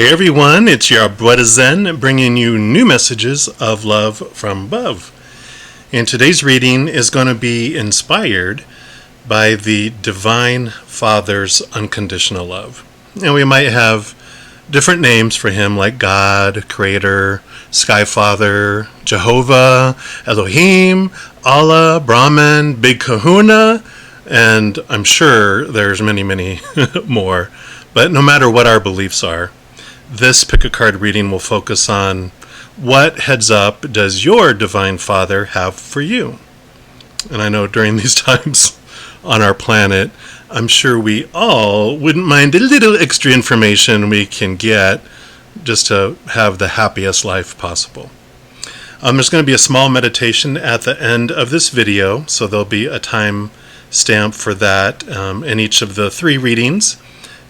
Hey everyone, it's your brother Zen bringing you new messages of love from above. And today's reading is going to be inspired by the Divine Father's unconditional love. And we might have different names for him like God, Creator, Sky Father, Jehovah, Elohim, Allah, Brahman, Big Kahuna, and I'm sure there's many more. But no matter what our beliefs are, this pick a card reading will focus on what heads up does your Divine Father have for you. And I know during these times on our planet, I'm sure we all wouldn't mind a little extra information we can get just to have the happiest life possible. There's going to be a small meditation at the end of this video, so there'll be a time stamp for that in each of the 3 readings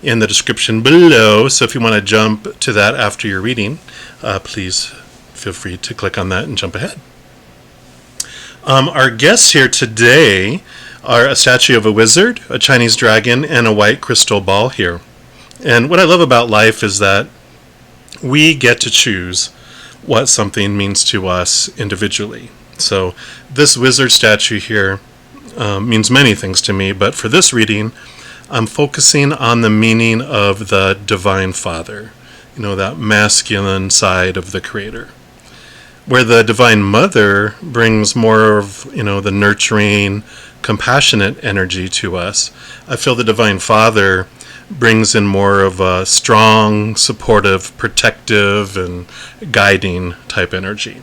in the description below. So if you want to jump to that after your reading, please feel free to click on that and jump ahead. Our guests here today are a statue of a wizard, a Chinese dragon, and a white crystal ball here. And what I love about life is that we get to choose what something means to us individually. So this wizard statue here means many things to me, but for this reading, I'm focusing on the meaning of the Divine Father, that masculine side of the Creator. Where the Divine Mother brings more of, the nurturing, compassionate energy to us, I feel the Divine Father brings in more of a strong, supportive, protective, and guiding type energy.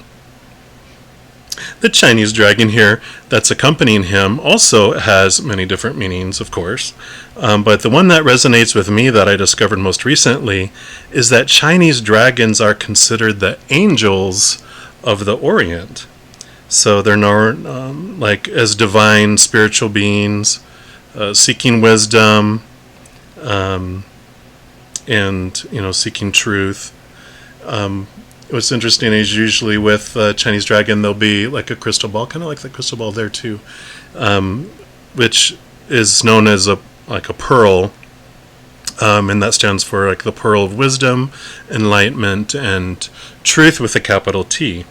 The Chinese dragon here that's accompanying him also has many different meanings, of course, but the one that resonates with me that I discovered most recently is that Chinese dragons are considered the angels of the Orient. So they're known as divine spiritual beings, seeking wisdom, and seeking truth. What's interesting is usually with Chinese dragon, there'll be like a crystal ball, kind of like the crystal ball there too, which is known as a pearl, and that stands for like the pearl of wisdom, enlightenment, and truth with a capital T.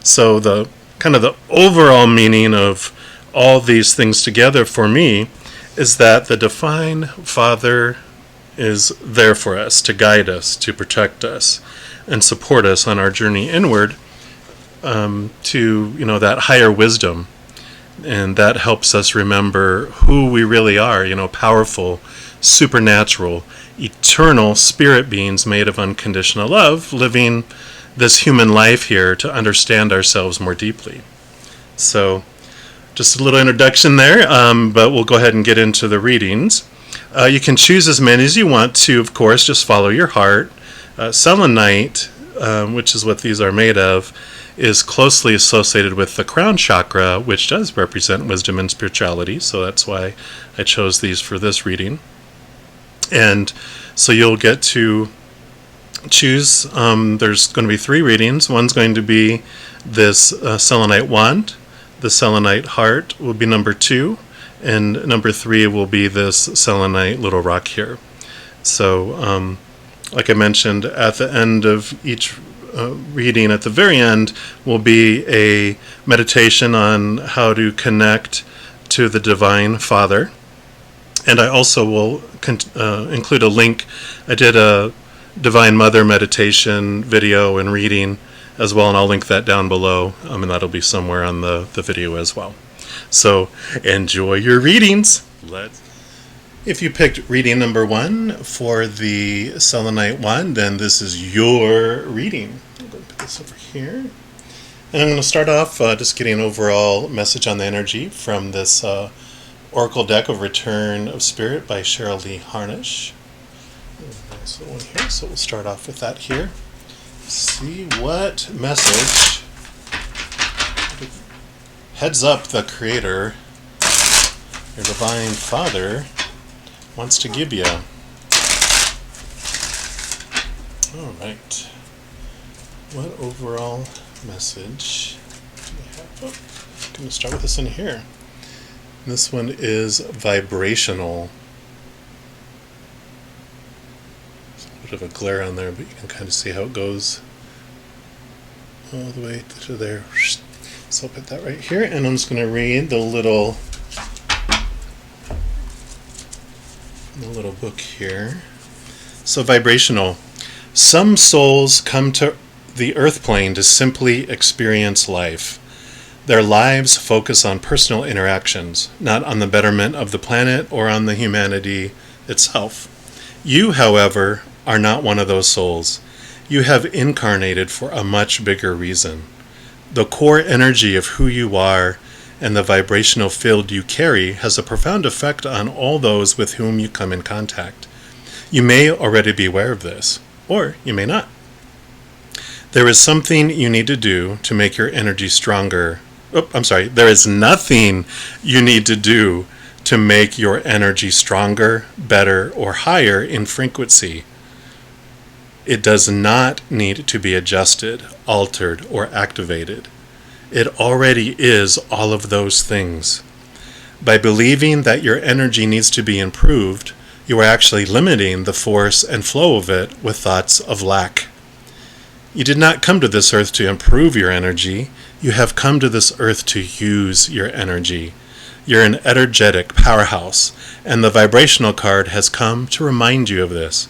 So the kind of the overall meaning of all these things together for me is that the Divine Father is there for us, to guide us, to protect us, and support us on our journey inward to that higher wisdom, and that helps us remember who we really are. Powerful, supernatural, eternal spirit beings made of unconditional love, living this human life here to understand ourselves more deeply. So, just a little introduction there, but we'll go ahead and get into the readings. You can choose as many as you want to, of course. Just follow your heart. Selenite, which is what these are made of, is closely associated with the crown chakra, which does represent wisdom and spirituality, so that's why I chose these for this reading. And so you'll get to choose, there's going to be 3 readings. One's going to be this Selenite Wand. The Selenite Heart will be number 2, and number 3 will be this Selenite little rock here. So, like I mentioned, at the end of each reading, at the very end, will be a meditation on how to connect to the Divine Father. And I also will include a link. I did a Divine Mother meditation video and reading as well, and I'll link that down below, and that'll be somewhere on the video as well. So enjoy your readings. If you picked reading number 1 for the Selenite Wand, then this is your reading. I'm going to put this over here. And I'm going to start off just getting an overall message on the energy from this Oracle deck of Return of Spirit by Cheryl Harnish. Nice little one here. So we'll start off with that here. See what message heads up the Creator, your Divine Father, wants to give you. All right. What overall message do we have? Oh, I'm going to start with this in here. This one is vibrational. bit of a glare on there, but you can kind of see how it goes all the way to there. So I'll put that right here, and I'm just going to read the little book here. So vibrational. Some souls come to the earth plane to simply experience life. Their lives focus on personal interactions, not on the betterment of the planet or on the humanity itself. You, however, are not one of those souls. You have incarnated for a much bigger reason. The core energy of who you are and the vibrational field you carry has a profound effect on all those with whom you come in contact. You may already be aware of this, or you may not. There is something you need to do to make your energy stronger. There is nothing you need to do to make your energy stronger, better, or higher in frequency. It does not need to be adjusted, altered, or activated. It already is all of those things. By believing that your energy needs to be improved, you are actually limiting the force and flow of it with thoughts of lack. You did not come to this earth to improve your energy. You have come to this earth to use your energy. You're an energetic powerhouse, and the vibrational card has come to remind you of this.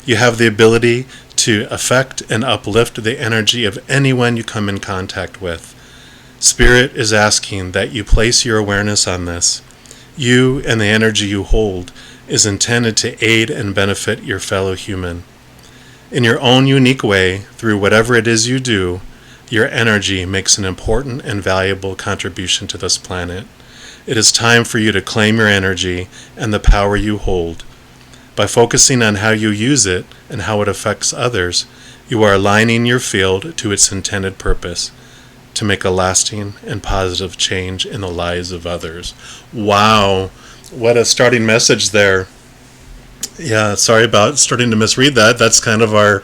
You have the ability to affect and uplift the energy of anyone you come in contact with. Spirit is asking that you place your awareness on this. You and the energy you hold is intended to aid and benefit your fellow human. In your own unique way, through whatever it is you do, your energy makes an important and valuable contribution to this planet. It is time for you to claim your energy and the power you hold. By focusing on how you use it and how it affects others, you are aligning your field to its intended purpose, to make a lasting and positive change in the lives of others. Wow, what a starting message there. Yeah, sorry about starting to misread that. That's kind of our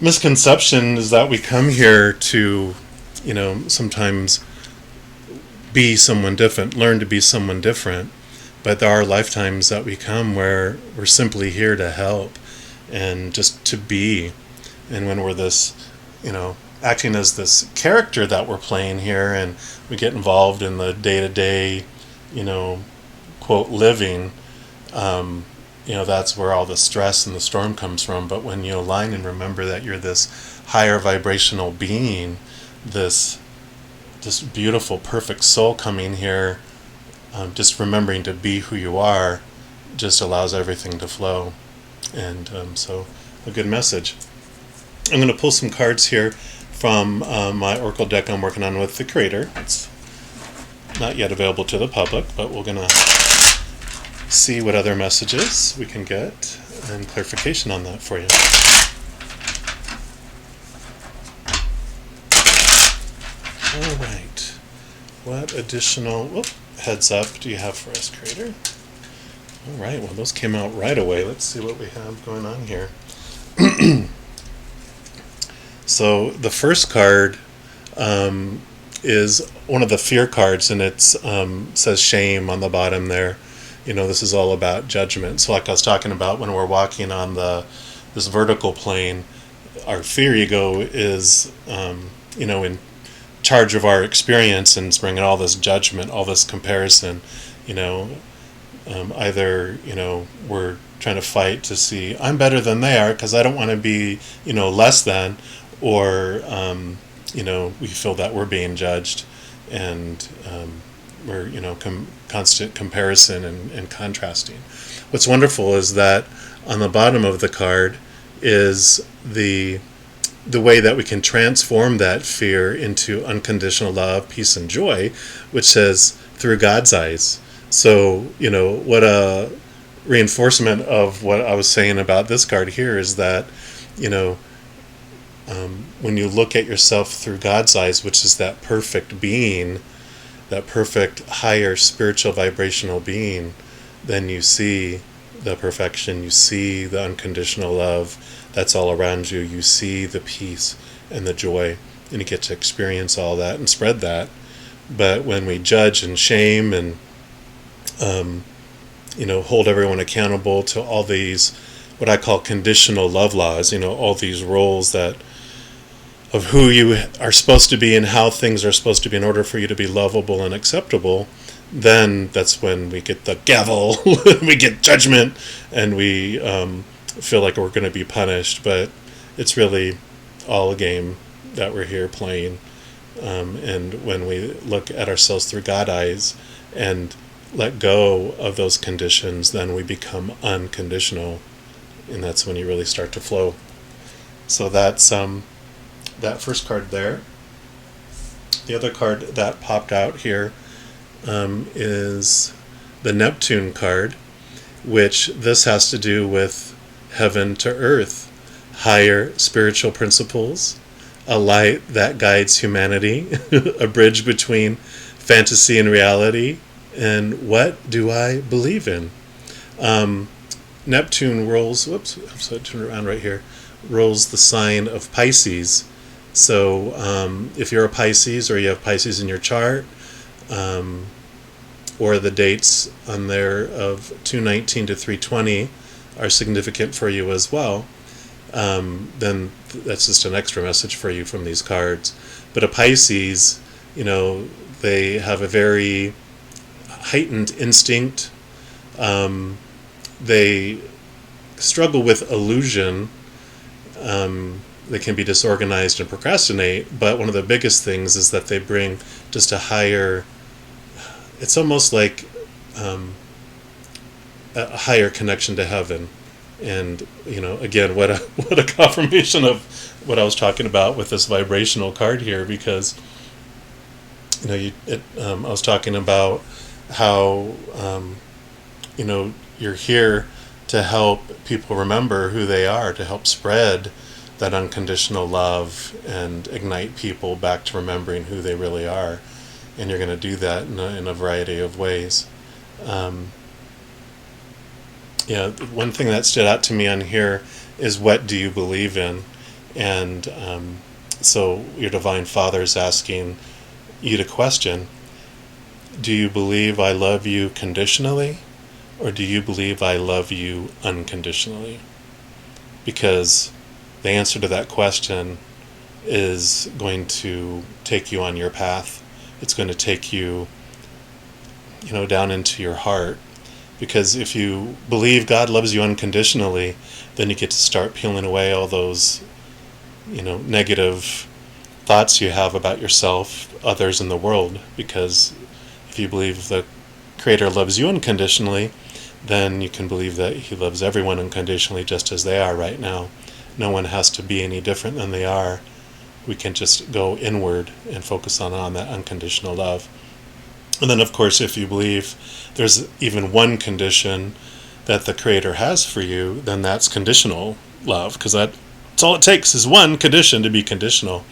misconception, is that we come here to, sometimes be someone different, learn to be someone different. But there are lifetimes that we come where we're simply here to help and just to be. And when we're this, acting as this character that we're playing here, and we get involved in the day-to-day, quote, living, that's where all the stress and the storm comes from. But when you align and remember that you're this higher vibrational being, this beautiful, perfect soul coming here, just remembering to be who you are just allows everything to flow. And so a good message. I'm going to pull some cards here from my Oracle deck I'm working on with the Creator. It's not yet available to the public, but we're going to see what other messages we can get and clarification on that for you. All right. What additional heads up do you have for us, Creator? All right. Well, those came out right away. Let's see what we have going on here. So the first card is one of the fear cards, and it says shame on the bottom there. This is all about judgment. So like I was talking about, when we're walking on this vertical plane, our fear ego is, in charge of our experience, and it's bringing all this judgment, all this comparison. Either, we're trying to fight to see, I'm better than they are because I don't want to be, less than, or, we feel that we're being judged, and we're, constant comparison and contrasting. What's wonderful is that on the bottom of the card is the way that we can transform that fear into unconditional love, peace, and joy, which says through God's eyes. So, what a reinforcement of what I was saying about this card here is that, when you look at yourself through God's eyes, which is that perfect being, that perfect higher spiritual vibrational being, then you see the perfection, you see the unconditional love that's all around you, you see the peace and the joy, and you get to experience all that and spread that. But when we judge and shame and hold everyone accountable to all these what I call conditional love laws, all these roles that of who you are supposed to be and how things are supposed to be in order for you to be lovable and acceptable, then that's when we get the gavel, we get judgment, and we feel like we're going to be punished. But it's really all a game that we're here playing. And when we look at ourselves through God eyes and let go of those conditions, then we become unconditional. And that's when you really start to flow. So that's that first card there. The other card that popped out here is the Neptune card, which this has to do with heaven to earth, higher spiritual principles, a light that guides humanity, a bridge between fantasy and reality, and what do I believe in? Neptune rolls, turn around right here, rolls the sign of Pisces. So if you're a Pisces or you have Pisces in your chart, or the dates on there of 219 to 320 are significant for you as well, then that's just an extra message for you from these cards. But a Pisces, they have a very heightened instinct. They struggle with illusion. They can be disorganized and procrastinate, but one of the biggest things is that they bring just a higher, it's almost like a higher connection to heaven. And, again, what a confirmation of what I was talking about with this vibrational card here, because, I was talking about how, you're here to help people remember who they are, to help spread that unconditional love and ignite people back to remembering who they really are. And you're going to do that in a variety of ways. One thing that stood out to me on here is, what do you believe in? And so your Divine Father is asking you to question, do you believe I love you conditionally, or do you believe I love you unconditionally? Because the answer to that question is going to take you on your path. It's going to take you, down into your heart. Because if you believe God loves you unconditionally, then you get to start peeling away all those, negative thoughts you have about yourself, others, in the world. Because if you believe the Creator loves you unconditionally, then you can believe that He loves everyone unconditionally just as they are right now. No one has to be any different than they are. We can just go inward and focus on that unconditional love. And then, of course, if you believe there's even one condition that the Creator has for you, then that's conditional love, because that's all it takes is one condition to be conditional.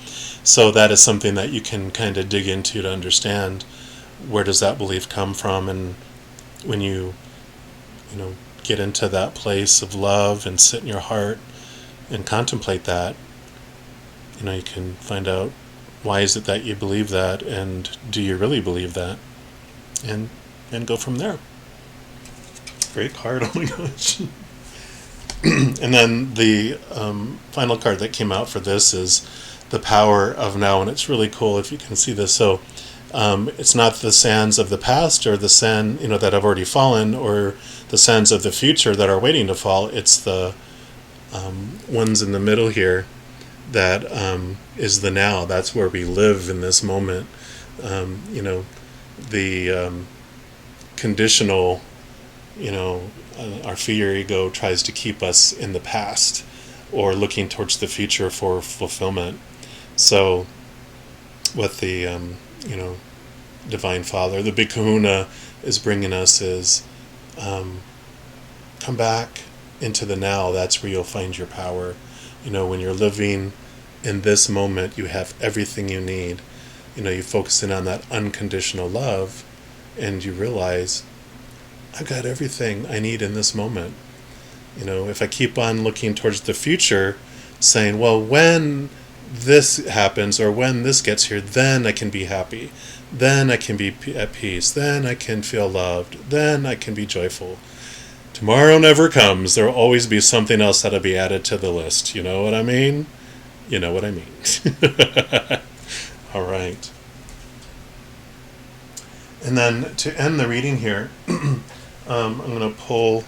So that is something that you can kind of dig into to understand, where does that belief come from. And when you get into that place of love and sit in your heart and contemplate that, you can find out, why is it that you believe that, and do you really believe that, and go from there. Great card, oh my gosh. And then the final card that came out for this is the Power of Now, and it's really cool if you can see this. So it's not the sands of the past, or the sand that have already fallen, or the sands of the future that are waiting to fall. It's the ones in the middle here that is the now. That's where we live in this moment. The conditional, our fear ego tries to keep us in the past or looking towards the future for fulfillment. So what the Divine Father, the Big Kahuna, is bringing us is, come back into the now. That's where you'll find your power. When you're living in this moment, you have everything you need. You focus in on that unconditional love, and you realize, I've got everything I need in this moment. If I keep on looking towards the future, saying, well, when this happens, or when this gets here, then I can be happy, then I can be at peace, then I can feel loved, then I can be joyful. Tomorrow never comes. There will always be something else that'll be added to the list. You know what I mean? You know what I mean. All right. And then to end the reading here, I'm going to pull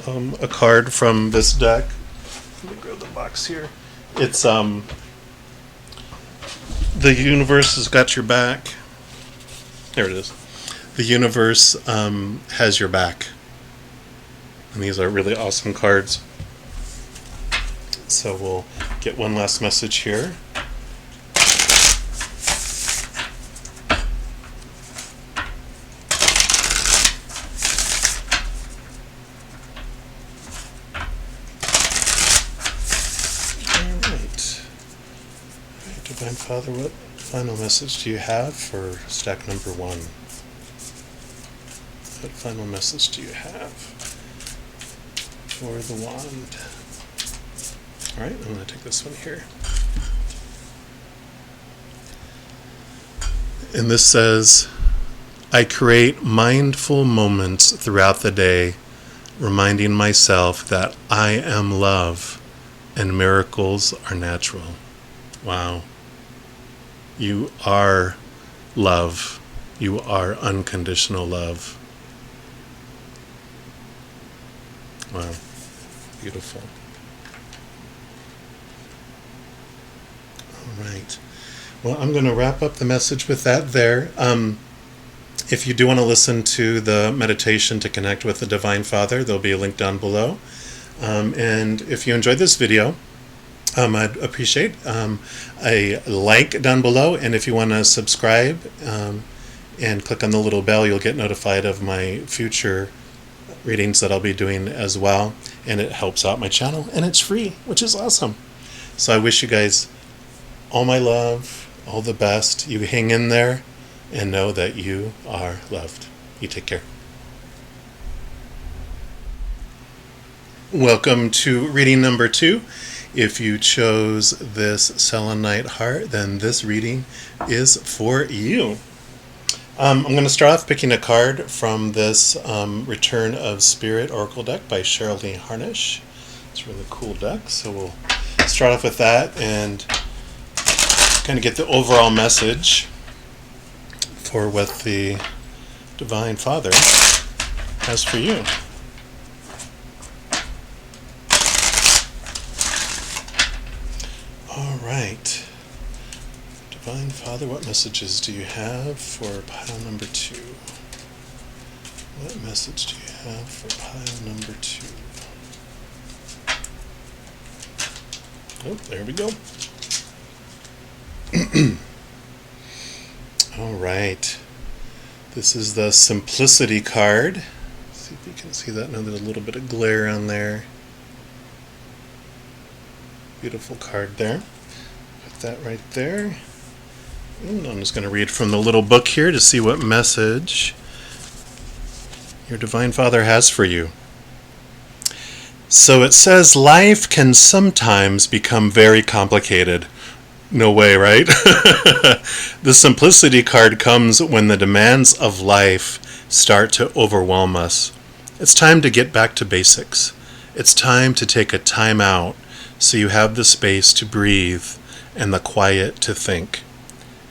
a card from this deck. Let me grab the box here. It's the universe has got your back. There it is. The universe has your back. And these are really awesome cards. So we'll get one last message here. Divine Father, what final message do you have for stack number 1? What final message do you have for the wand? Alright, I'm going to take this one here. And this says, I create mindful moments throughout the day, reminding myself that I am love and miracles are natural. Wow. You are love. You are unconditional love. Wow. Beautiful. All right. Well, I'm going to wrap up the message with that there. If you do want to listen to the meditation to connect with the Divine Father, there'll be a link down below. And if you enjoyed this video, I'd appreciate a like down below, and if you want to subscribe and click on the little bell, you'll get notified of my future readings that I'll be doing as well, and it helps out my channel, and it's free, which is awesome. So I wish you guys all my love, all the best. You hang in there and know that you are loved. You take care. Welcome to reading number 2. If you chose this Selenite Heart, then this reading is for you. I'm going to start off picking a card from this Return of Spirit Oracle deck by Cheryl Harnish. It's a really cool deck, so we'll start off with that and kind of get the overall message for what the Divine Father has for you. All right. Divine Father, what messages do you have for pile number 2? What message do you have for pile number 2? Oh, there we go. All right. This is the Simplicity card. Let's see if you can see that. Now there's a little bit of glare on there. Beautiful card there. Put that right there. And I'm just going to read from the little book here to see what message your Divine Father has for you. So it says, life can sometimes become very complicated. No way, right? The Simplicity card comes when the demands of life start to overwhelm us. It's time to get back to basics. It's time to take a time out so you have the space to breathe and the quiet to think.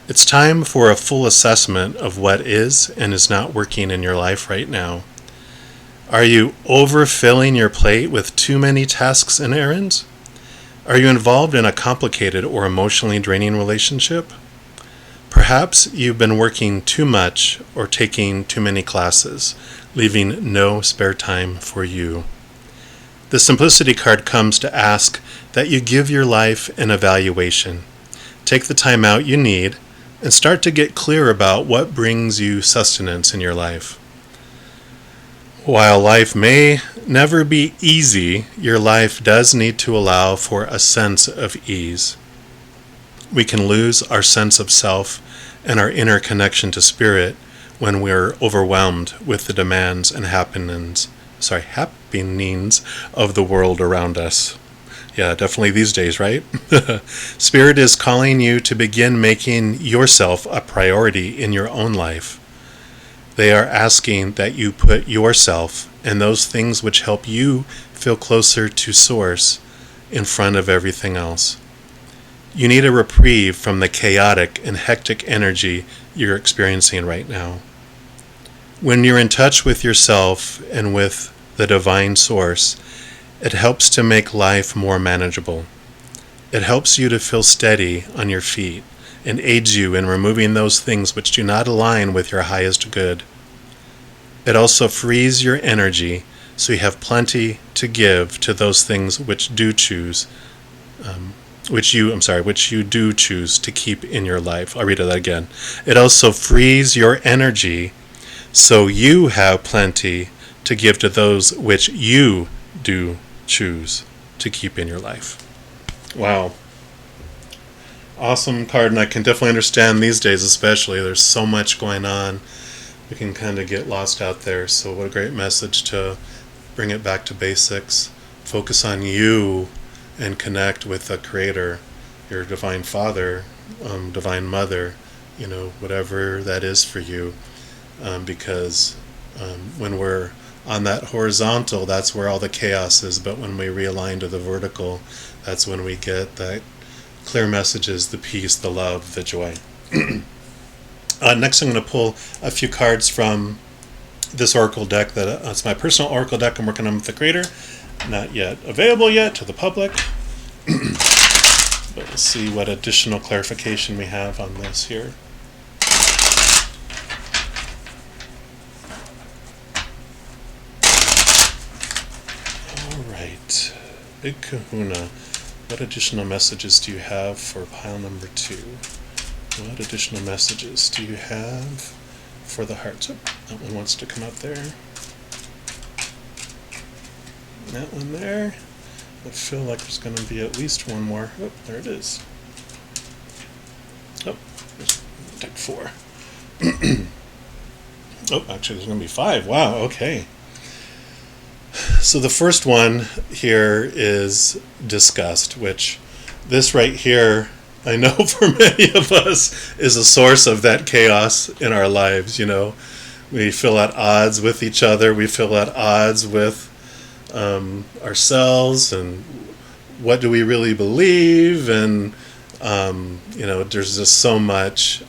It's time for a full assessment of what is and is not working in your life right now. Are you overfilling your plate with too many tasks and errands? Are you involved in a complicated or emotionally draining relationship? Perhaps you've been working too much or taking too many classes, leaving no spare time for you. The Simplicity card comes to ask that you give your life an evaluation. Take the time out you need and start to get clear about what brings you sustenance in your life. While life may never be easy, your life does need to allow for a sense of ease. We can lose our sense of self and our inner connection to spirit when we're overwhelmed with the demands and happenings of the world around us. Yeah, definitely these days, right? Spirit is calling you to begin making yourself a priority in your own life. They are asking that you put yourself and those things which help you feel closer to Source in front of everything else. You need a reprieve from the chaotic and hectic energy you're experiencing right now. When you're in touch with yourself and with the divine source, it helps to make life more manageable. It helps you to feel steady on your feet and aids you in removing those things which do not align with your highest good. It also frees your energy so you have plenty to give to those things which do choose which you do choose to keep in your life. I'll read that again. It also frees your energy so you have plenty to give to those which you do choose to keep in your life. Wow. Awesome card, and I can definitely understand these days especially. There's so much going on. We can kind of get lost out there. So what a great message to bring it back to basics. Focus on you and connect with the Creator, your Divine Father, Divine Mother, whatever that is for you. Because when we're on that horizontal, that's where all the chaos is. But when we realign to the vertical, that's when we get that clear messages, the peace, the love, the joy. Next, I'm going to pull a few cards from this oracle deck. It's my personal oracle deck I'm working on with the Creator. Not yet available yet to the public. But we'll see what additional clarification we have on this here. Alright. Big Kahuna. What additional messages do you have for pile number 2? What additional messages do you have for the hearts? Oh, that one wants to come up there. That one there. I feel like there's going to be at least one more. Oh, there it is. Oh, take 4. Oh, actually, there's going to be 5. Wow, okay. So the first one here is disgust, which this right here, I know for many of us, is a source of that chaos in our lives. We feel at odds with each other. We feel at odds with ourselves, and what do we really believe, and there's just so much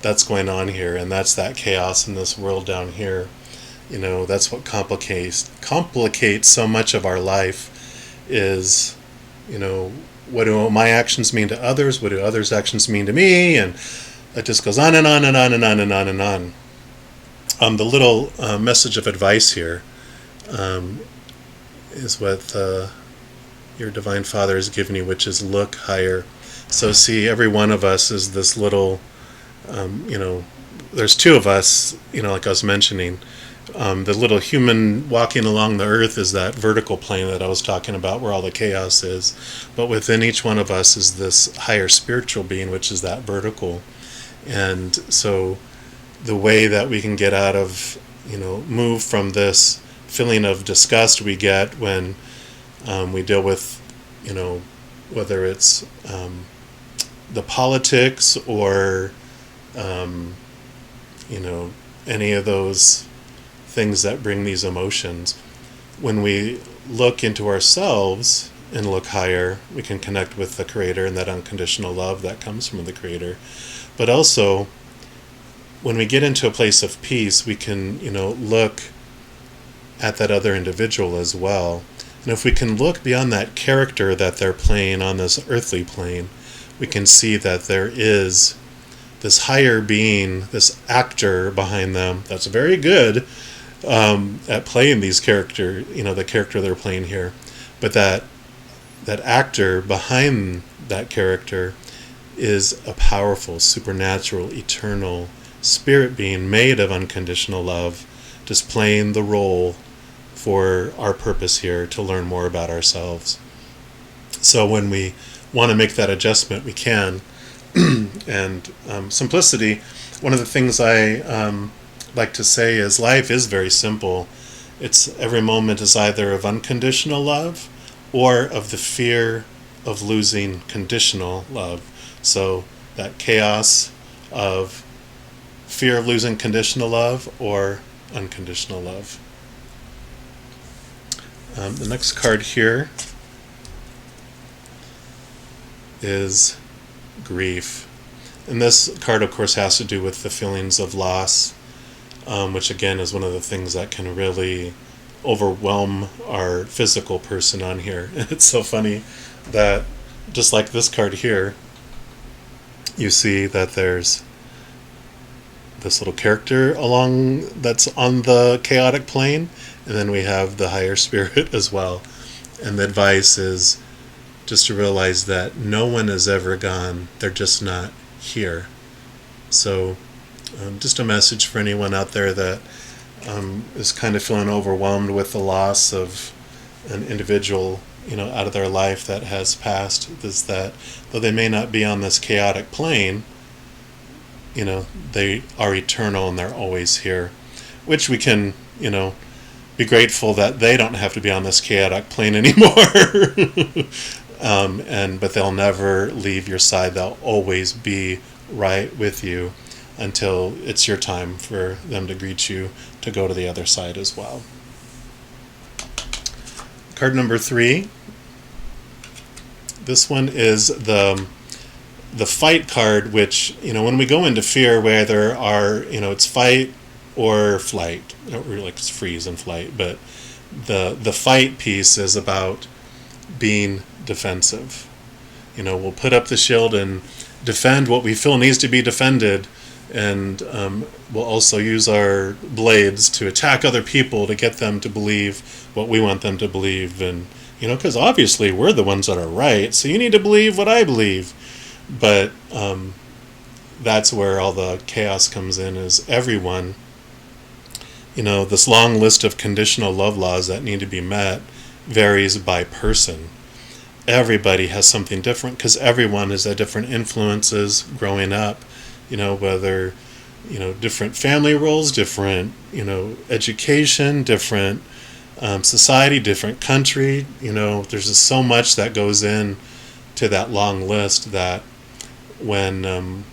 that's going on here, and that's that chaos in this world down here. That's what complicates so much of our life is, what do my actions mean to others, what do others' actions mean to me, and it just goes on and on and on and on and on and on. The little message of advice here is what your Divine Father has given you, which is look higher. So see, every one of us is this little, there's 2 of us, like I was mentioning. The little human walking along the earth is that vertical plane that I was talking about, where all the chaos is. But within each one of us is this higher spiritual being, which is that vertical. And so the way that we can get out of, move from this feeling of disgust we get when we deal with, whether it's the politics or, any of those things that bring these emotions. When we look into ourselves and look higher, we can connect with the Creator and that unconditional love that comes from the Creator. But also, when we get into a place of peace, we can, look at that other individual as well. And if we can look beyond that character that they're playing on this earthly plane, we can see that there is this higher being, this actor behind them that's very good at playing these character, the character they're playing here. But that actor behind that character is a powerful, supernatural, eternal spirit being made of unconditional love, just playing the role for our purpose here to learn more about ourselves. So when we want to make that adjustment, we can. And simplicity, one of the things I like to say is life is very simple. It's every moment is either of unconditional love or of the fear of losing conditional love. So that chaos of fear of losing conditional love or unconditional love. The next card here is grief. And this card, of course, has to do with the feelings of loss, which again is one of the things that can really overwhelm our physical person on here. And it's so funny that just like this card here, you see that there's this little character along that's on the chaotic plane, and then we have the higher spirit as well. And the advice is just to realize that no one is ever gone. They're just not here. So just a message for anyone out there that is kind of feeling overwhelmed with the loss of an individual, out of their life that has passed, is that though they may not be on this chaotic plane, they are eternal and they're always here, which we can, be grateful that they don't have to be on this chaotic plane anymore. But they'll never leave your side. They'll always be right with you until it's your time for them to greet you to go to the other side as well. Card number 3. This one is the fight card, which, when we go into fear, where there are, it's fight or flight, or like it's freeze and flight, but the fight piece is about being defensive. We'll put up the shield and defend what we feel needs to be defended, and we'll also use our blades to attack other people to get them to believe what we want them to believe. And because obviously we're the ones that are right, so you need to believe what I believe. But that's where all the chaos comes in, is everyone, this long list of conditional love laws that need to be met varies by person. Everybody has something different because everyone has had different influences growing up, whether, different family roles, different, education, different society, different country. There's just so much that goes in to that long list that when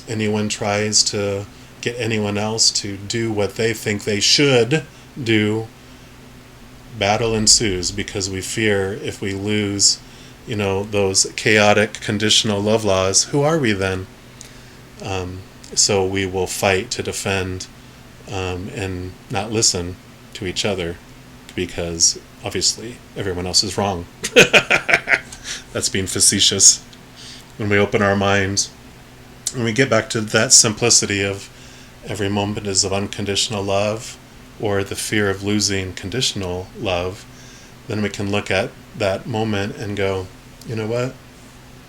anyone tries to get anyone else to do what they think they should do, battle ensues, because we fear if we lose, those chaotic conditional love laws, who are we then? So we will fight to defend and not listen to each other, because obviously everyone else is wrong. That's being facetious. When we open our minds, when we get back to that simplicity of every moment is of unconditional love, or the fear of losing conditional love, then we can look at that moment and go, you know what?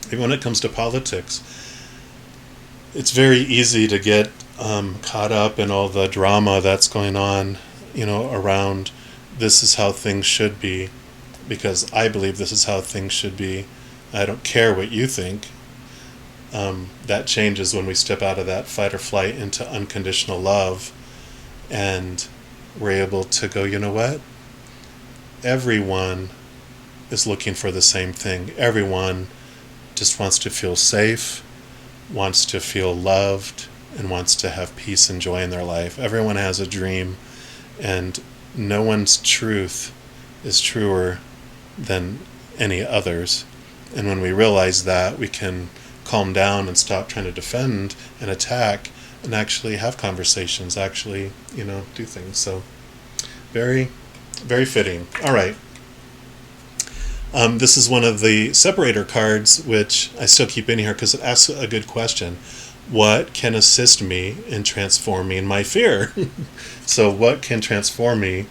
Even when it comes to politics, it's very easy to get caught up in all the drama that's going on, around this is how things should be, because I believe this is how things should be. I don't care what you think. That changes when we step out of that fight or flight into unconditional love, and we're able to go, you know what? Everyone is looking for the same thing. Everyone just wants to feel safe, wants to feel loved, and wants to have peace and joy in their life. Everyone has a dream, and no one's truth is truer than any other's. And when we realize that, we can calm down and stop trying to defend and attack, and actually have conversations, actually, do things. So very, very fitting. All right. This is one of the separator cards, which I still keep in here because it asks a good question. What can assist me in transforming my fear? So what can transform me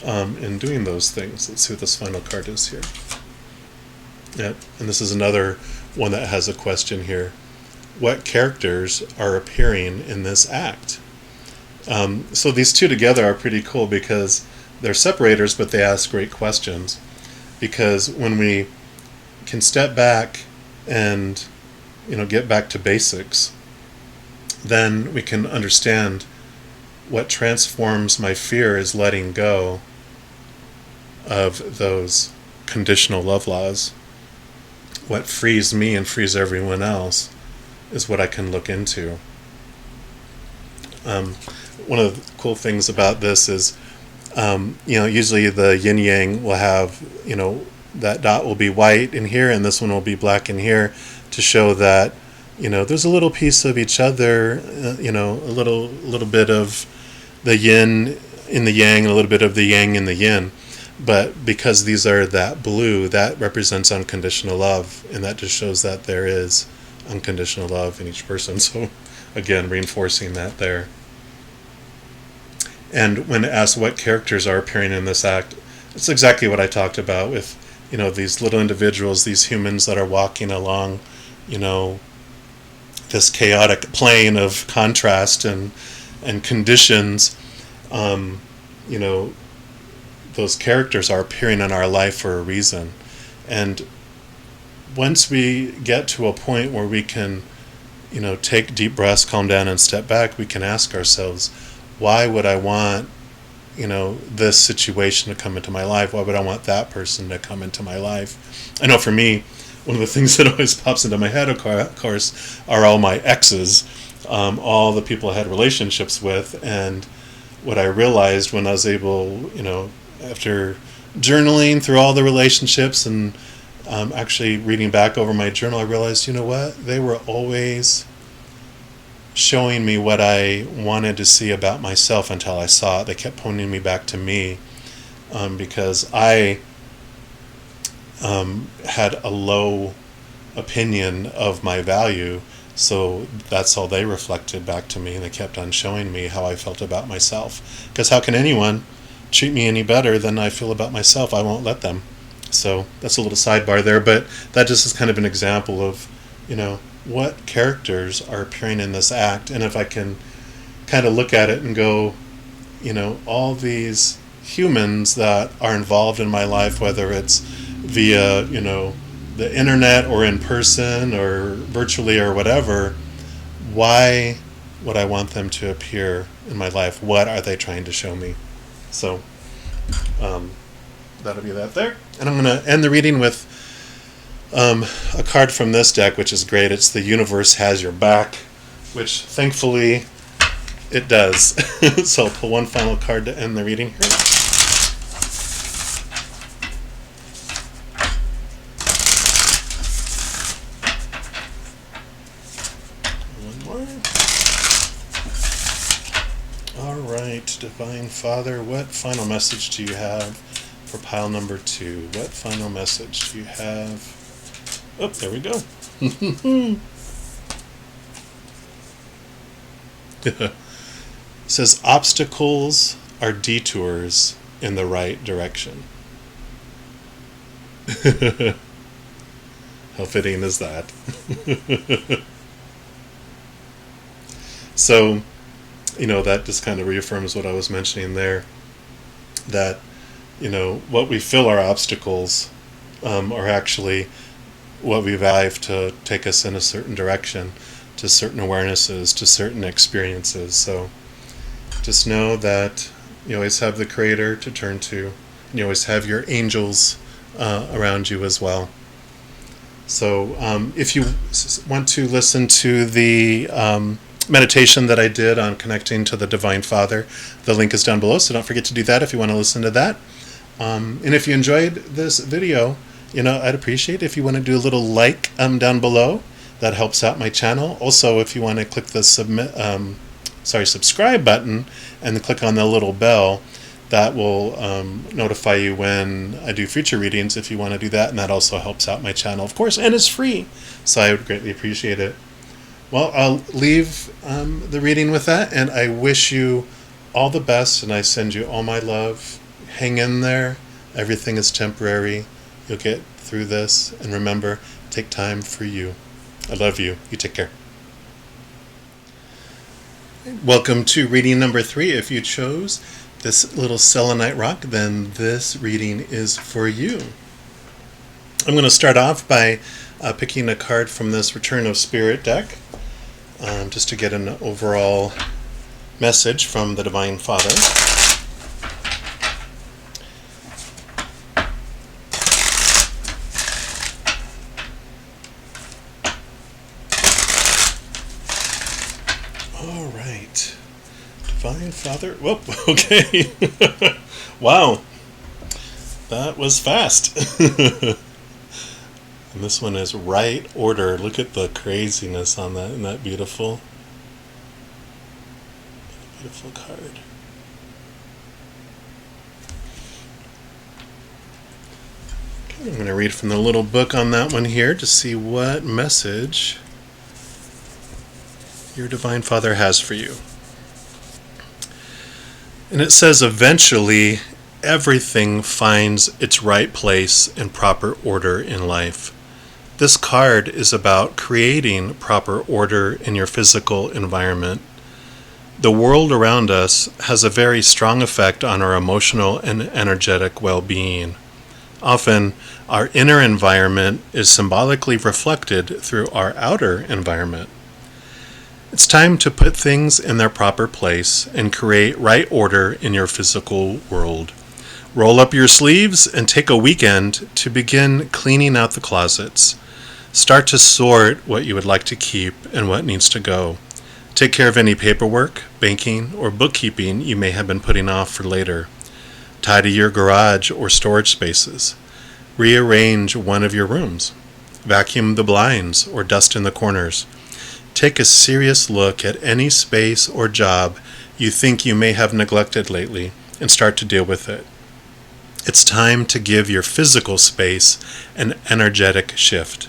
in doing those things? Let's see what this final card is here. Yeah, and this is another one that has a question here. What characters are appearing in this act? So these two together are pretty cool because they're separators, but they ask great questions. Because when we can step back and get back to basics, then we can understand what transforms my fear is letting go of those conditional love laws. What frees me and frees everyone else is what I can look into. One of the cool things about this is, usually the yin yang will have, that dot will be white in here and this one will be black in here, to show that, there's a little piece of each other, a little bit of the yin in the yang and a little bit of the yang in the yin. But because these are that blue, that represents unconditional love, and that just shows that there is unconditional love in each person. So again, reinforcing that there. And when asked what characters are appearing in this act, it's exactly what I talked about with, these little individuals, these humans that are walking along, this chaotic plane of contrast and conditions. Those characters are appearing in our life for a reason. And once we get to a point where we can, take deep breaths, calm down, and step back, we can ask ourselves, why would I want, this situation to come into my life? Why would I want that person to come into my life? I know for me, one of the things that always pops into my head, of course, are all my exes, all the people I had relationships with. And what I realized when I was able, after journaling through all the relationships and actually reading back over my journal, I realized, they were always showing me what I wanted to see about myself until I saw it. They kept pointing me back to me, because I had a low opinion of my value. So that's all they reflected back to me, and they kept on showing me how I felt about myself. Because how can anyone treat me any better than I feel about myself? I won't let them. So that's a little sidebar there, but that just is kind of an example of, what characters are appearing in this act. And if I can kind of look at it and go, all these humans that are involved in my life, whether it's via, the internet or in person or virtually or whatever, why would I want them to appear in my life? What are they trying to show me? So that'll be that there. And I'm going to end the reading with a card from this deck, which is great. It's The Universe Has Your Back, which thankfully it does. So I'll pull one final card to end the reading here. Divine Father, what final message do you have for pile number 2? What final message do you have? Oh, there we go. It says, obstacles are detours in the right direction. How fitting is that? So, that just kind of reaffirms what I was mentioning there, that, what we feel are obstacles are actually what we value to take us in a certain direction, to certain awarenesses, to certain experiences. So just know that you always have the Creator to turn to, and you always have your angels around you as well. So if you want to listen to the meditation that I did on connecting to the Divine Father, the link is down below, so don't forget to do that if you want to listen to that. And if you enjoyed this video, I'd appreciate if you want to do a little like down below. That helps out my channel. Also, if you want to click the subscribe button and then click on the little bell, that will notify you when I do future readings if you want to do that, and that also helps out my channel, of course, and it's free, so I would greatly appreciate it. Well, I'll leave the reading with that, and I wish you all the best, and I send you all my love. Hang in there. Everything is temporary. You'll get through this, and remember, take time for you. I love you. You take care. Welcome to reading number 3. If you chose this little Selenite Rock, then this reading is for you. I'm going to start off by picking a card from this Return of Spirit deck, just to get an overall message from the Divine Father. All right. Divine Father. Whoop. Okay. Wow. That was fast. And this one is Right Order. Look at the craziness on that. Isn't that beautiful? Beautiful card. Okay, I'm going to read from the little book on that one here to see what message your Divine Father has for you. And it says, eventually, everything finds its right place and proper order in life. This card is about creating proper order in your physical environment. The world around us has a very strong effect on our emotional and energetic well-being. Often, our inner environment is symbolically reflected through our outer environment. It's time to put things in their proper place and create right order in your physical world. Roll up your sleeves and take a weekend to begin cleaning out the closets. Start to sort what you would like to keep and what needs to go. Take care of any paperwork, banking, or bookkeeping you may have been putting off for later. Tidy your garage or storage spaces. Rearrange one of your rooms. Vacuum the blinds or dust in the corners. Take a serious look at any space or job you think you may have neglected lately and start to deal with it. It's time to give your physical space an energetic shift.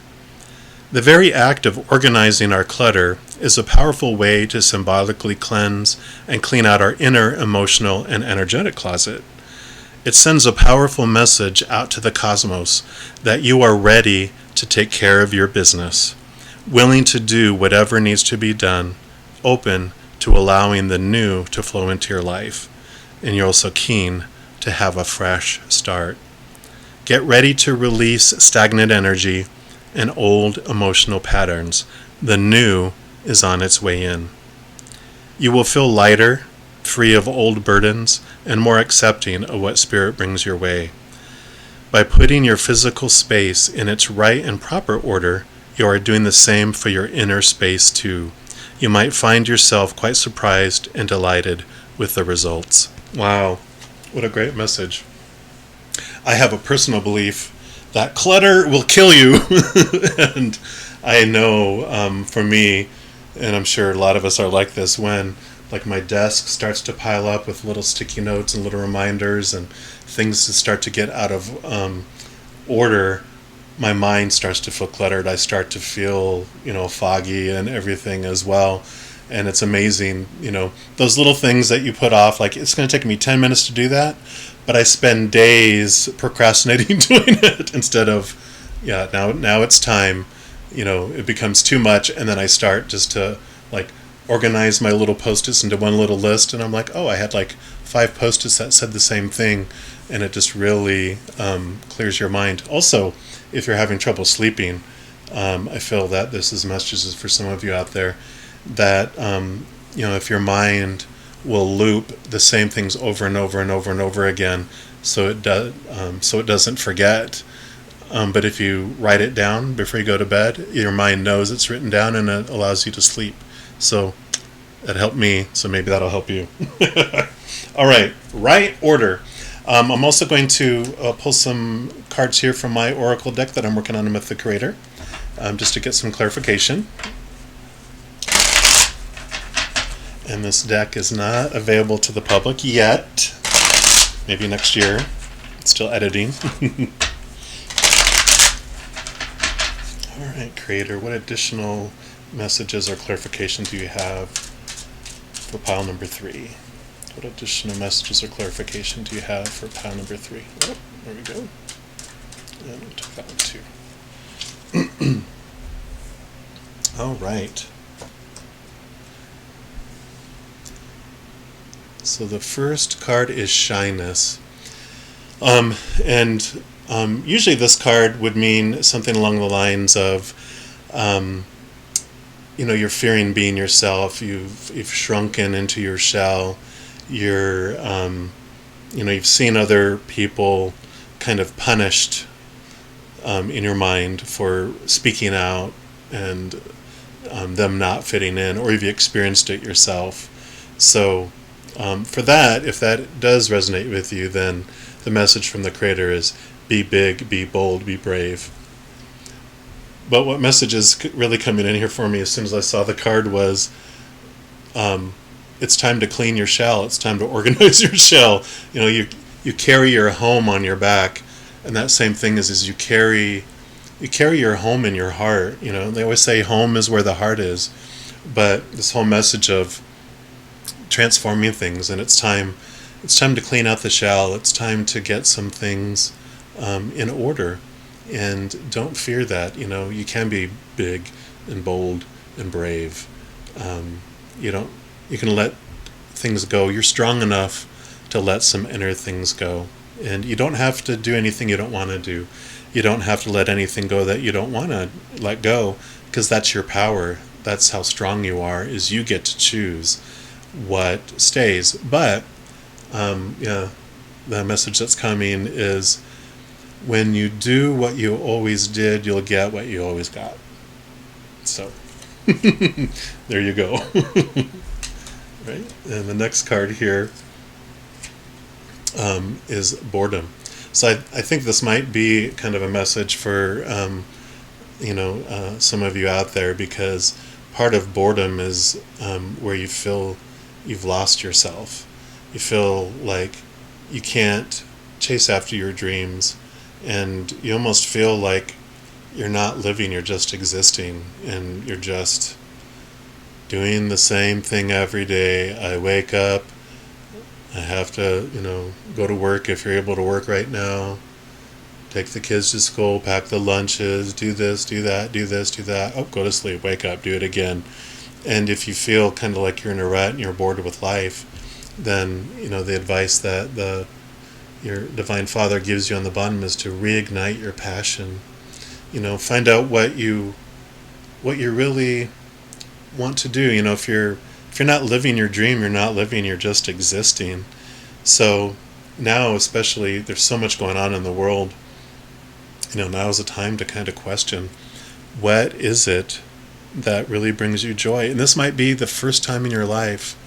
The very act of organizing our clutter is a powerful way to symbolically cleanse and clean out our inner emotional and energetic closet. It sends a powerful message out to the cosmos that you are ready to take care of your business, willing to do whatever needs to be done, open to allowing the new to flow into your life, and you're also keen to have a fresh start. Get ready to release stagnant energy and old emotional patterns. The new is on its way in. You will feel lighter, free of old burdens, and more accepting of what Spirit brings your way. By putting your physical space in its right and proper order, you are doing the same for your inner space too. You might find yourself quite surprised and delighted with the results. Wow, what a great message. I have a personal belief that clutter will kill you. And I know for me, and I'm sure a lot of us are like this, when like my desk starts to pile up with little sticky notes and little reminders and things that start to get out of order, my mind starts to feel cluttered. I start to feel, foggy and everything as well. And it's amazing, those little things that you put off, like it's going to take me 10 minutes to do that, but I spend days procrastinating doing it instead of, now it's time, it becomes too much. And then I start just to like organize my little post-its into one little list. And I'm like, oh, I had like 5 post-its that said the same thing. And it just really clears your mind. Also, if you're having trouble sleeping, I feel that this is messages for some of you out there that, if your mind will loop the same things over and over and over and over again, so it doesn't forget. But if you write it down before you go to bed, your mind knows it's written down and it allows you to sleep. So that helped me, so maybe that'll help you. All right, right order. I'm also going to pull some cards here from my Oracle deck that I'm working on with the Creator, just to get some clarification. And this deck is not available to the public yet. Maybe next year. It's still editing. All right, Creator, what additional messages or clarification do you have for pile number 3? What additional messages or clarification do you have for pile number 3? Oh, there we go. And we took that one too. All right. So the first card is Shyness. Usually this card would mean something along the lines of, you're fearing being yourself. You've shrunken into your shell. You've seen other people kind of punished in your mind for speaking out and them not fitting in, or you've experienced it yourself. So For that, if that does resonate with you, then the message from the Creator is be big, be bold, be brave. But what message is really coming in here for me as soon as I saw the card was, it's time to clean your shell. It's time to organize your shell. You carry your home on your back, and that same thing is you carry your home in your heart. They always say home is where the heart is, but this whole message of transforming things, and it's time to clean out the shell. It's time to get some things in order, and don't fear that. You can be big and bold and brave. You can let things go. You're strong enough to let some inner things go, and you don't have to do anything you don't want to do. You don't have to let anything go that you don't want to let go, because that's your power. That's how strong you are, is you get to choose what stays. But the message that's coming is, when you do what you always did, you'll get what you always got. So there you go. Right? And the next card here is boredom. So I think this might be kind of a message for some of you out there, because part of boredom is where you feel you've lost yourself. You feel like you can't chase after your dreams, and you almost feel like you're not living, you're just existing, and you're just doing the same thing every day. I wake up, I have to, go to work if you're able to work right now, take the kids to school, pack the lunches, do this, do that, do this, do that. Oh, go to sleep, wake up, do it again. And if you feel kind of like you're in a rut and you're bored with life, then, the advice that your Divine Father gives you on the bottom is to reignite your passion. Find out what you really want to do. If you're not living your dream, you're not living, you're just existing. So now, especially, there's so much going on in the world. Now is the time to kind of question, what is it that really brings you joy? And this might be the first time in your life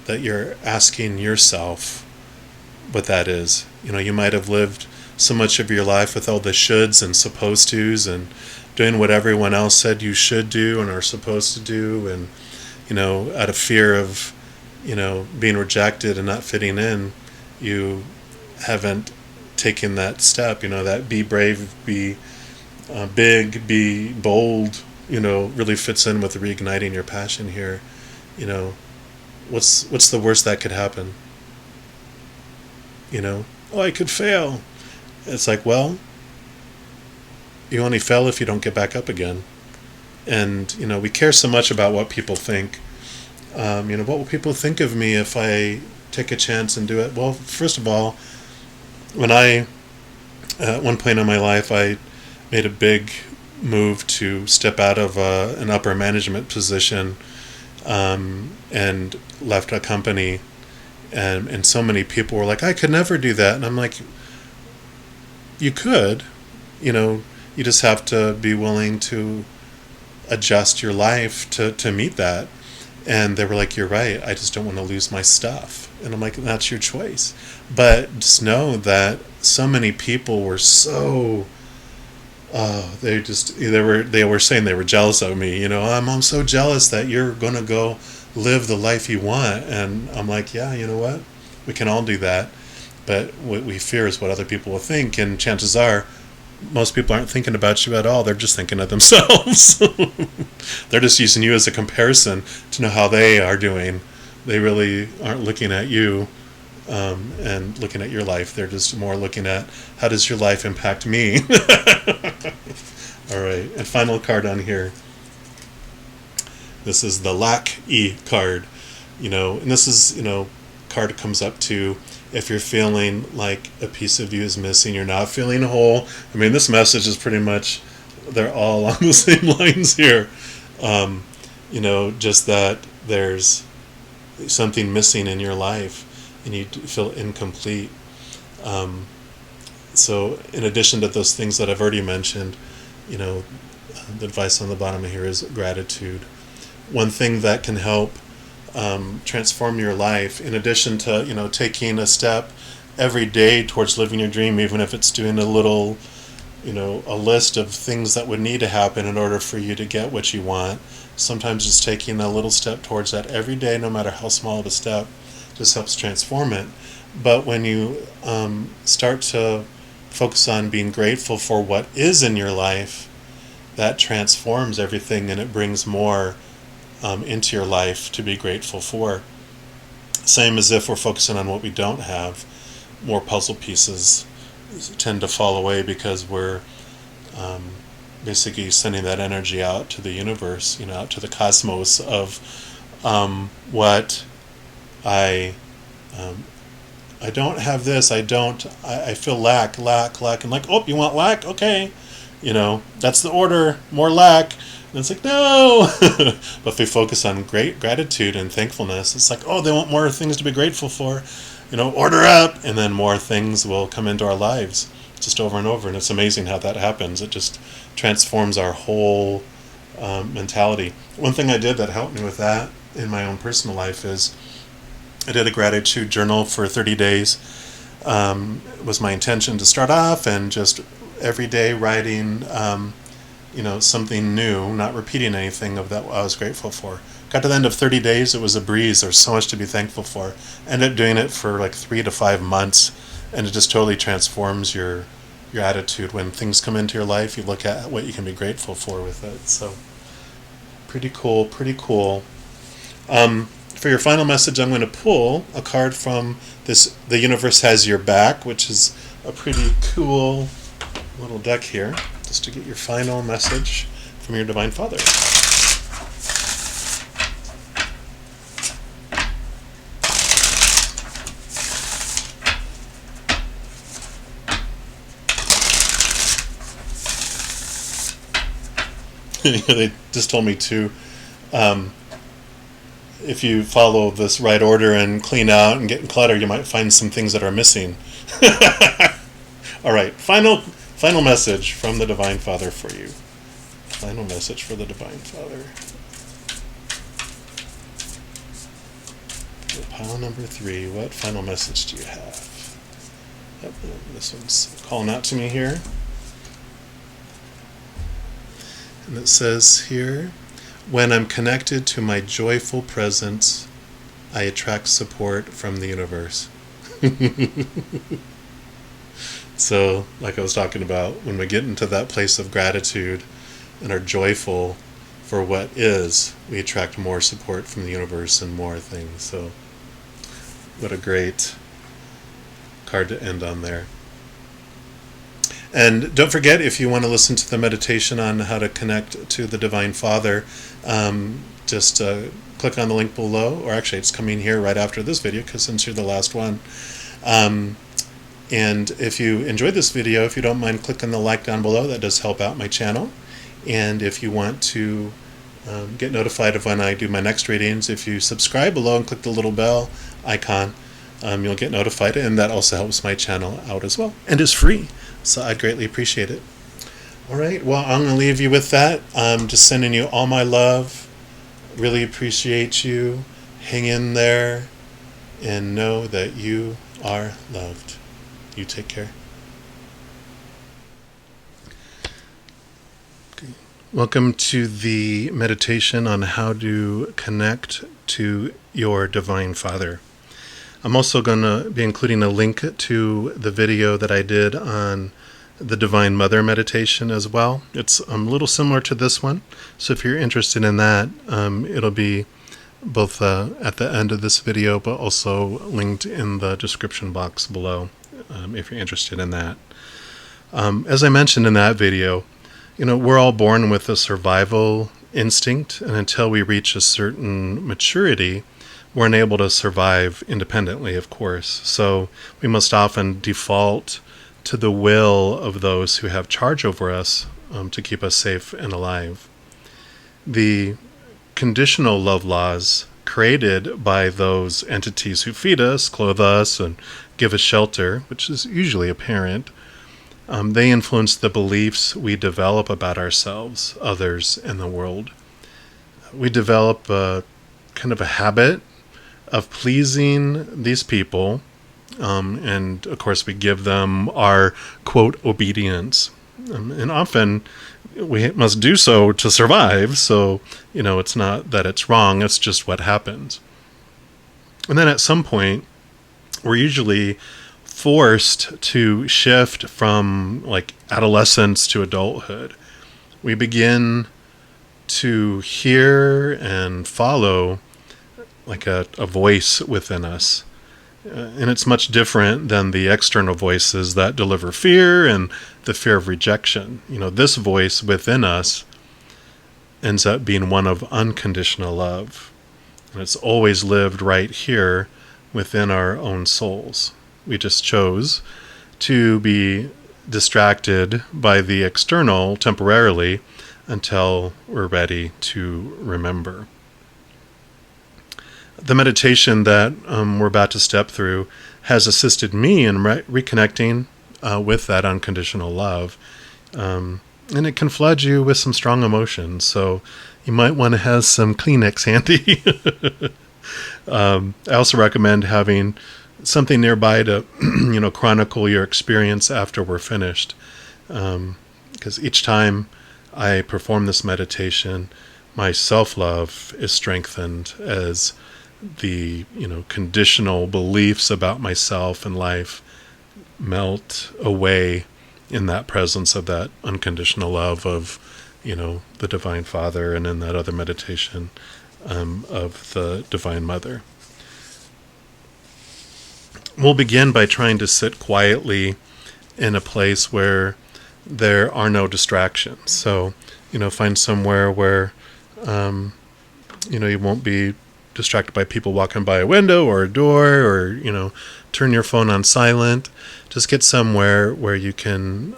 that you're asking yourself what that is. You might have lived so much of your life with all the shoulds and supposed tos, and doing what everyone else said you should do and are supposed to do, and out of fear of being rejected and not fitting in, you haven't taken that step. That be brave, be big, be bold, really fits in with reigniting your passion here. What's the worst that could happen? I could fail. It's like, well, you only fail if you don't get back up again. And, we care so much about what people think. What will people think of me if I take a chance and do it? Well, first of all, when at one point in my life, I made a big move to step out of an upper management position, and left a company. And so many people were like, I could never do that. And I'm like, you could, you just have to be willing to adjust your life to meet that. And they were like, you're right, I just don't want to lose my stuff. And I'm like, that's your choice. But just know that so many people were so, they were saying they were jealous of me. I'm so jealous that you're going to go live the life you want. And I'm like, yeah, you know what? We can all do that. But what we fear is what other people will think. And chances are, most people aren't thinking about you at all. They're just thinking of themselves. They're just using you as a comparison to know how they are doing. They really aren't looking at you and looking at your life. They're just more looking at, how does your life impact me? All right. And final card on here. This is the lack E card. And this is, card comes up to, if you're feeling like a piece of you is missing, you're not feeling whole. I mean, this message is pretty much, they're all on the same lines here. Just that there's something missing in your life and you feel incomplete. So in addition to those things that I've already mentioned, the advice on the bottom here is gratitude. One thing that can help transform your life, in addition to, taking a step every day towards living your dream, even if it's doing a little, a list of things that would need to happen in order for you to get what you want. Sometimes just taking a little step towards that every day, no matter how small of a step, just helps transform it. But when you start to focus on being grateful for what is in your life, that transforms everything, and it brings more into your life to be grateful for. Same as if we're focusing on what we don't have, more puzzle pieces tend to fall away, because we're basically sending that energy out to the universe, out to the cosmos of what I don't have this, I feel lack, and like, oh, you want lack? Okay, that's the order, more lack. And it's like, no. But if we focus on great gratitude and thankfulness, it's like, oh, they want more things to be grateful for. Order up, and then more things will come into our lives just over and over. And it's amazing how that happens. It just transforms our whole mentality. One thing I did that helped me with that in my own personal life is I did a gratitude journal for 30 days. It was my intention to start off and just every day writing something new, not repeating anything of that I was grateful for. Got to the end of 30 days, it was a breeze. There's so much to be thankful for. Ended up doing it for like 3 to 5 months, and it just totally transforms your attitude. When things come into your life, you look at what you can be grateful for with it. So pretty cool. For your final message, I'm going to pull a card from this, The Universe Has Your Back, which is a pretty cool little deck here, just to get your final message from your Divine Father. They just told me to, if you follow this right order and clean out and get cluttered, you might find some things that are missing. All right, final message from the Divine Father for you. Final message for the Divine Father. Pile number 3, what final message do you have? Yep, this one's calling out to me here. And it says here, when I'm connected to my joyful presence, I attract support from the universe. So, like I was talking about, when we get into that place of gratitude and are joyful for what is, we attract more support from the universe and more things. So, what a great card to end on there. And don't forget, if you want to listen to the meditation on how to connect to the Divine Father, just click on the link below, or actually it's coming here right after this video, because since you're the last one. And if you enjoyed this video, if you don't mind clicking the like down below, that does help out my channel. And if you want to get notified of when I do my next readings, if you subscribe below and click the little bell icon, you'll get notified, and that also helps my channel out as well, and is free, so I'd greatly appreciate it. All right, well, I'm going to leave you with that. Just sending you all my love. Really appreciate you. Hang in there and know that you are loved. You take care. Okay. Welcome to the meditation on how to connect to your Divine Father. I'm also going to be including a link to the video that I did on the Divine Mother meditation as well. It's a little similar to this one, so if you're interested in that, it'll be both at the end of this video, but also linked in the description box below if you're interested in that. As I mentioned in that video, we're all born with a survival instinct, and until we reach a certain maturity, we're unable to survive independently, of course. So we must often default to the will of those who have charge over us to keep us safe and alive. The conditional love laws created by those entities who feed us, clothe us, and give us shelter, which is usually a parent, they influence the beliefs we develop about ourselves, others, and the world. We develop a kind of a habit of pleasing these people. And of course, we give them our, quote, obedience. And often we must do so to survive. So, it's not that it's wrong, it's just what happens. And then at some point, we're usually forced to shift from like adolescence to adulthood. We begin to hear and follow like a voice within us. And it's much different than the external voices that deliver fear and the fear of rejection. This voice within us ends up being one of unconditional love. And it's always lived right here within our own souls. We just chose to be distracted by the external temporarily until we're ready to remember. The meditation that we're about to step through has assisted me in reconnecting with that unconditional love. And it can flood you with some strong emotions. So you might want to have some Kleenex handy. I also recommend having something nearby to, chronicle your experience after we're finished. Because each time I perform this meditation, my self-love is strengthened as the, conditional beliefs about myself and life melt away in that presence of that unconditional love of, the Divine Father, and in that other meditation of the Divine Mother. We'll begin by trying to sit quietly in a place where there are no distractions. So, find somewhere where, you won't be distracted by people walking by a window or a door, or, turn your phone on silent. Just get somewhere where you can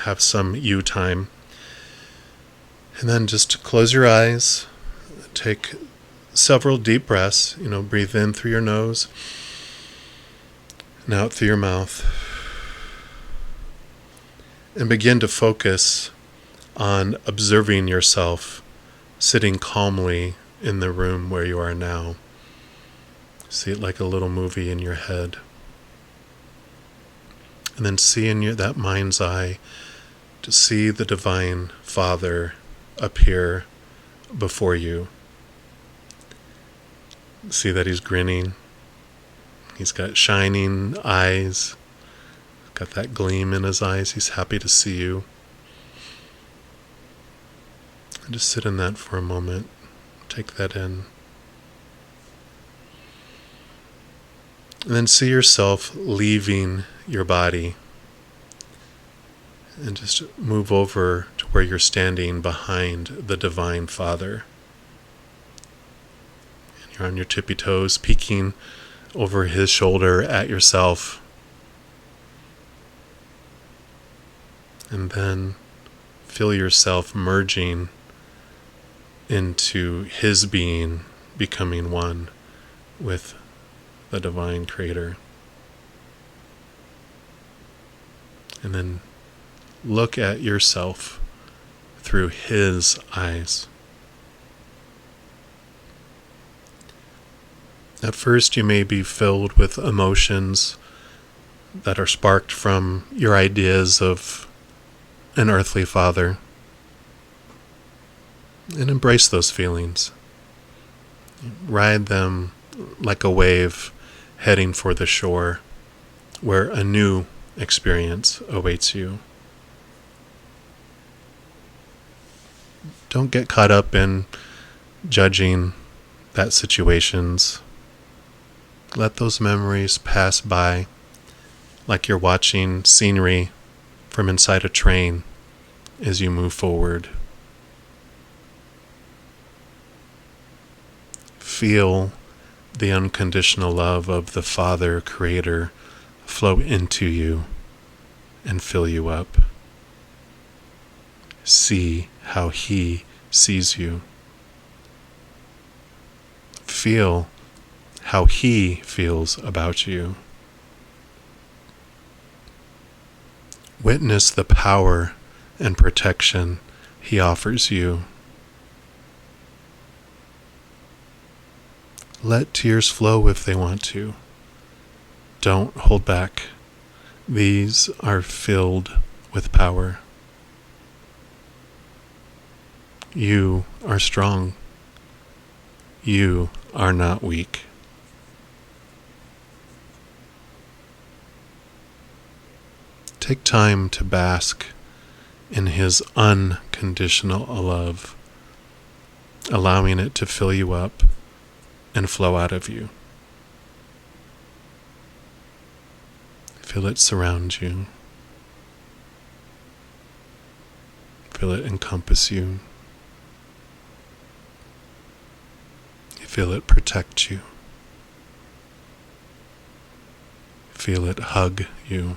have some you time. And then just close your eyes. Take several deep breaths. Breathe in through your nose and out through your mouth. And begin to focus on observing yourself sitting calmly in the room where you are now. See it like a little movie in your head. And then see in that mind's eye to see the Divine Father appear before you. See that he's grinning. He's got shining eyes. Got that gleam in his eyes. He's happy to see you. And just sit in that for a moment. Take that in. And then see yourself leaving your body. And just move over to where you're standing behind the Divine Father. And you're on your tippy toes, peeking over his shoulder at yourself. And then feel yourself merging into his being, becoming one with the Divine Creator. And then look at yourself through his eyes. At first, you may be filled with emotions that are sparked from your ideas of an earthly father. And embrace those feelings. Ride them like a wave heading for the shore where a new experience awaits you. Don't get caught up in judging that situations. Let those memories pass by like you're watching scenery from inside a train as you move forward. Feel the unconditional love of the Father, Creator, flow into you and fill you up. See how he sees you. Feel how he feels about you. Witness the power and protection he offers you. Let tears flow if they want to. Don't hold back. These are filled with power. You are strong. You are not weak. Take time to bask in His unconditional love, allowing it to fill you up and flow out of you. Feel it surround you. Feel it encompass you. Feel it protect you. Feel it hug you.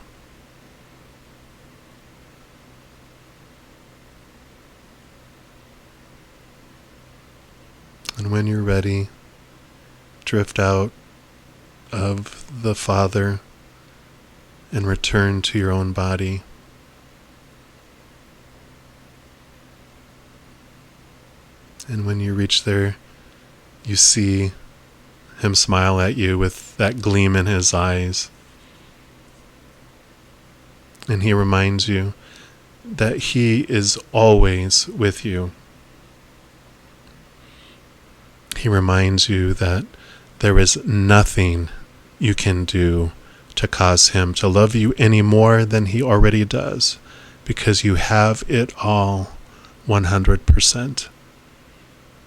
And when you're ready, drift out of the Father and return to your own body. And when you reach there, you see Him smile at you with that gleam in His eyes. And He reminds you that He is always with you. He reminds you that there is nothing you can do to cause Him to love you any more than He already does, because you have it all 100%.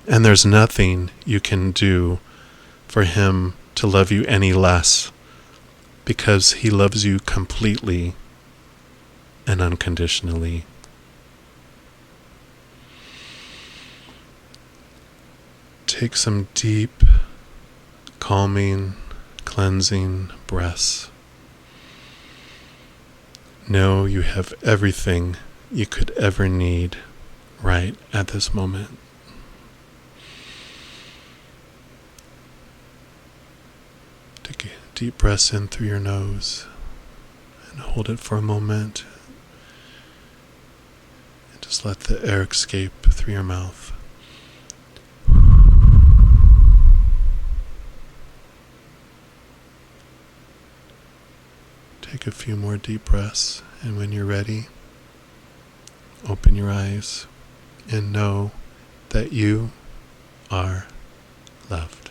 And there's nothing you can do for Him to love you any less, because He loves you completely and unconditionally. Take some deep, calming, cleansing breaths. Know you have everything you could ever need right at this moment. Take a deep breath in through your nose and hold it for a moment. And just let the air escape through your mouth. Take a few more deep breaths, and when you're ready, open your eyes and know that you are loved.